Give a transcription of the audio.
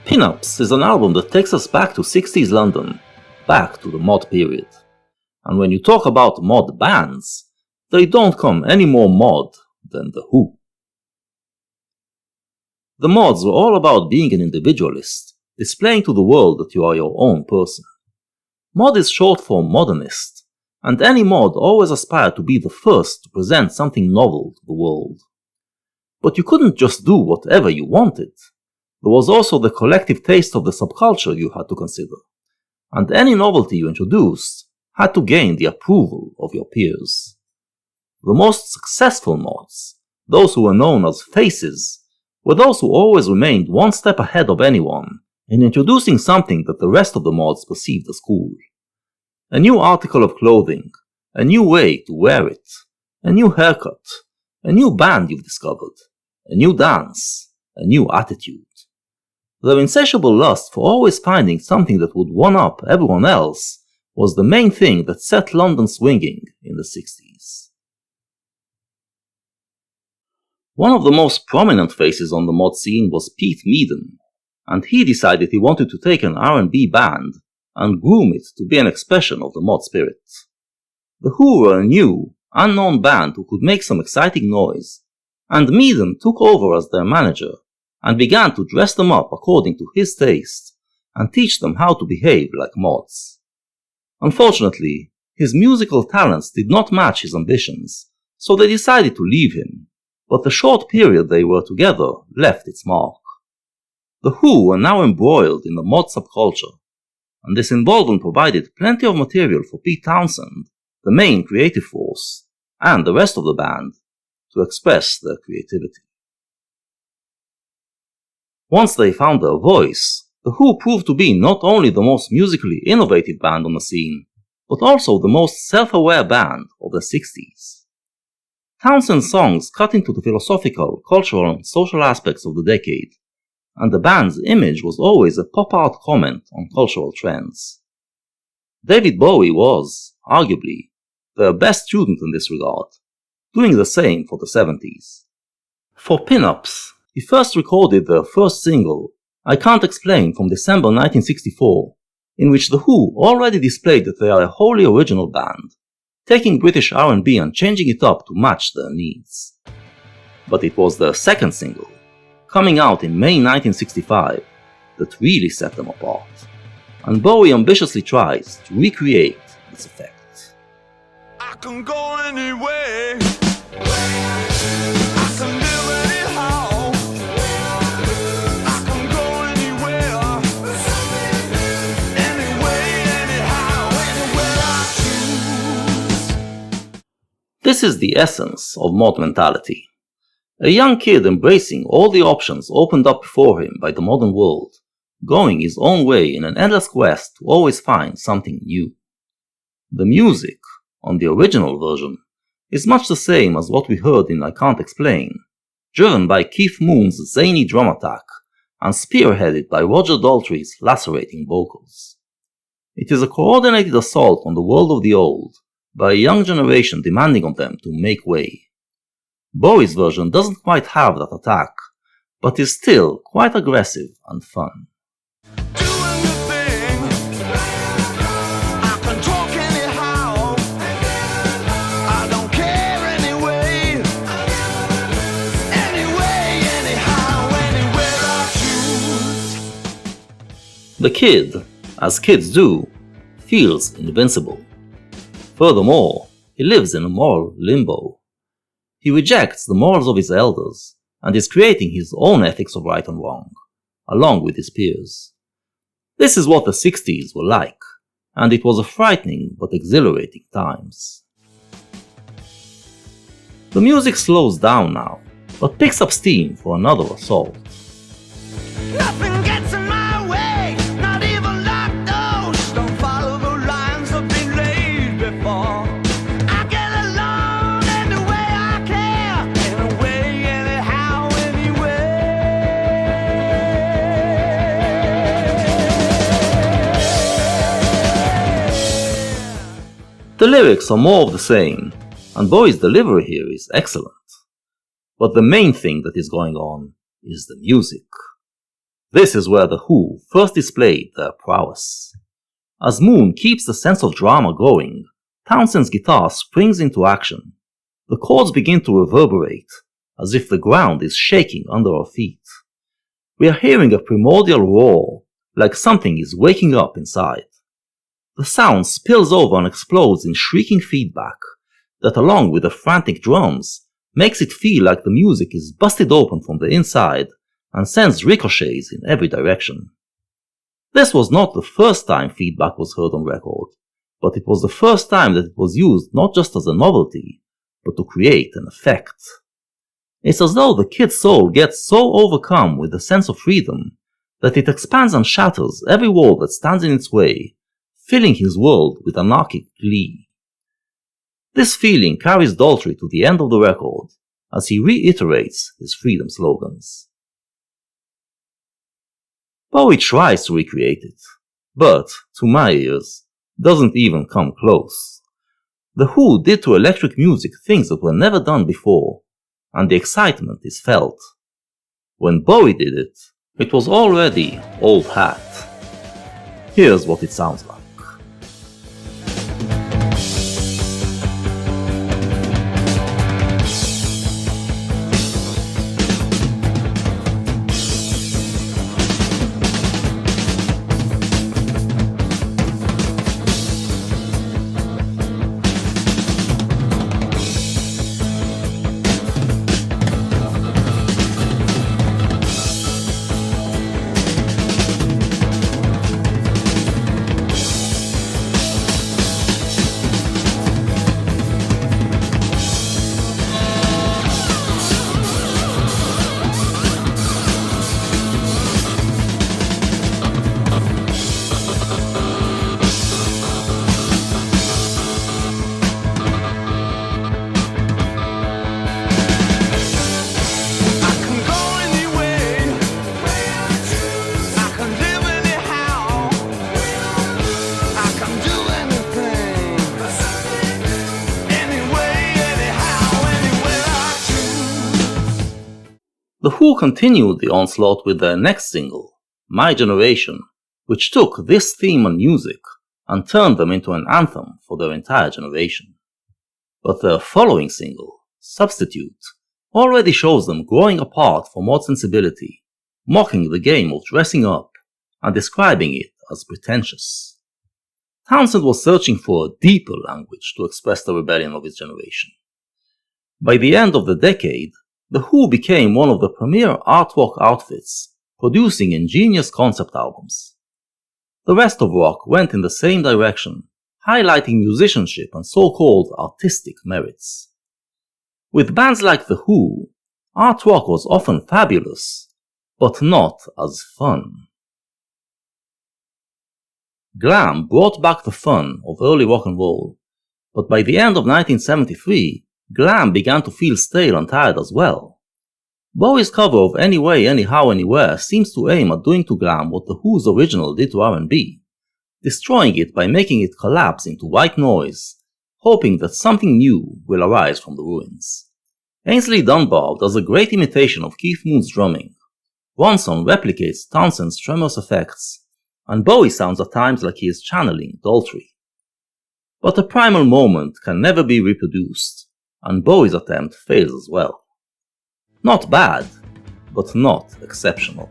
Pinups is an album that takes us back to 60s London, back to the mod period. And when you talk about mod bands, they don't come any more mod than The Who. The mods were all about being an individualist, displaying to the world that you are your own person. Mod is short for modernist, and any mod always aspired to be the first to present something novel to the world. But you couldn't just do whatever you wanted. There was also the collective taste of the subculture you had to consider, and any novelty you introduced had to gain the approval of your peers. The most successful mods, those who were known as faces, were those who always remained one step ahead of anyone in introducing something that the rest of the mods perceived as cool. A new article of clothing, a new way to wear it, a new haircut, a new band you've discovered, a new dance, a new attitude. Their insatiable lust for always finding something that would one-up everyone else was the main thing that set London swinging in the 60s. One of the most prominent faces on the mod scene was Pete Meaden, and he decided he wanted to take an R&B band and groom it to be an expression of the mod spirit. The Who were a new, unknown band who could make some exciting noise, and Meaden took over as their manager and began to dress them up according to his taste and teach them how to behave like mods. Unfortunately, his musical talents did not match his ambitions, so they decided to leave him, but the short period they were together left its mark. The Who were now embroiled in the mod subculture, and this involvement provided plenty of material for Pete Townshend, the main creative force, and the rest of the band to express their creativity. Once they found their voice, The Who proved to be not only the most musically innovative band on the scene, but also the most self-aware band of the 60s. Townshend's songs cut into the philosophical, cultural, and social aspects of the decade, and the band's image was always a pop-art comment on cultural trends. David Bowie was, arguably, their best student in this regard, doing the same for the 70s. For Pinups, he first recorded their first single, I Can't Explain, from December 1964, in which The Who already displayed that they are a wholly original band, taking British R&B and changing it up to match their needs. But it was their second single, coming out in May 1965, that really set them apart, and Bowie ambitiously tries to recreate this effect. I can go anywhere. I can live anyhow. I can go anywhere. Anyway, anyhow, anywhere I choose. This is the essence of mod mentality. A young kid embracing all the options opened up before him by the modern world, going his own way in an endless quest to always find something new. The music, on the original version, is much the same as what we heard in I Can't Explain, driven by Keith Moon's zany drum attack and spearheaded by Roger Daltrey's lacerating vocals. It is a coordinated assault on the world of the old, by a young generation demanding of them to make way. Bowie's version doesn't quite have that attack, but is still quite aggressive and fun. The kid, as kids do, feels invincible. Furthermore, he lives in a moral limbo. He rejects the morals of his elders and is creating his own ethics of right and wrong, along with his peers. This is what the 60s were like, and it was a frightening but exhilarating times. The music slows down now, but picks up steam for another assault. Nothing gets in my way, not even locked doors. Don't follow the lines that have been laid before. I get along any way I can, anyway, anyhow, anyway. The lyrics are more of the same, and Bowie's delivery here is excellent. But the main thing that is going on is the music. This is where The Who first displayed their prowess. As Moon keeps the sense of drama going, Townsend's guitar springs into action. The chords begin to reverberate, as if the ground is shaking under our feet. We are hearing a primordial roar, like something is waking up inside. The sound spills over and explodes in shrieking feedback that, along with the frantic drums, makes it feel like the music is busted open from the inside and sends ricochets in every direction. This was not the first time feedback was heard on record, but it was the first time that it was used not just as a novelty, but to create an effect. It's as though the kid's soul gets so overcome with the sense of freedom that it expands and shatters every wall that stands in its way, filling his world with anarchic glee. This feeling carries Daltrey to the end of the record as he reiterates his freedom slogans. Bowie tries to recreate it, but, to my ears, doesn't even come close. The Who did to electric music things that were never done before, and the excitement is felt. When Bowie did it, it was already old hat. Here's what it sounds like. The Who continued the onslaught with their next single, My Generation, which took this theme and music and turned them into an anthem for their entire generation. But their following single, Substitute, already shows them growing apart from mod sensibility, mocking the game of dressing up and describing it as pretentious. Townsend was searching for a deeper language to express the rebellion of his generation. By the end of the decade, The Who became one of the premier art rock outfits, producing ingenious concept albums. The rest of rock went in the same direction, highlighting musicianship and so-called artistic merits. With bands like The Who, art rock was often fabulous, but not as fun. Glam brought back the fun of early rock and roll, but by the end of 1973, glam began to feel stale and tired as well. Bowie's cover of Anyway, Anyhow, Anywhere seems to aim at doing to glam what The Who's original did to R&B, destroying it by making it collapse into white noise, hoping that something new will arise from the ruins. Ainsley Dunbar does a great imitation of Keith Moon's drumming. Ronson replicates Townsend's tremulous effects, and Bowie sounds at times like he is channeling Daltrey. But a primal moment can never be reproduced, and Bowie's attempt fails as well. Not bad, but not exceptional.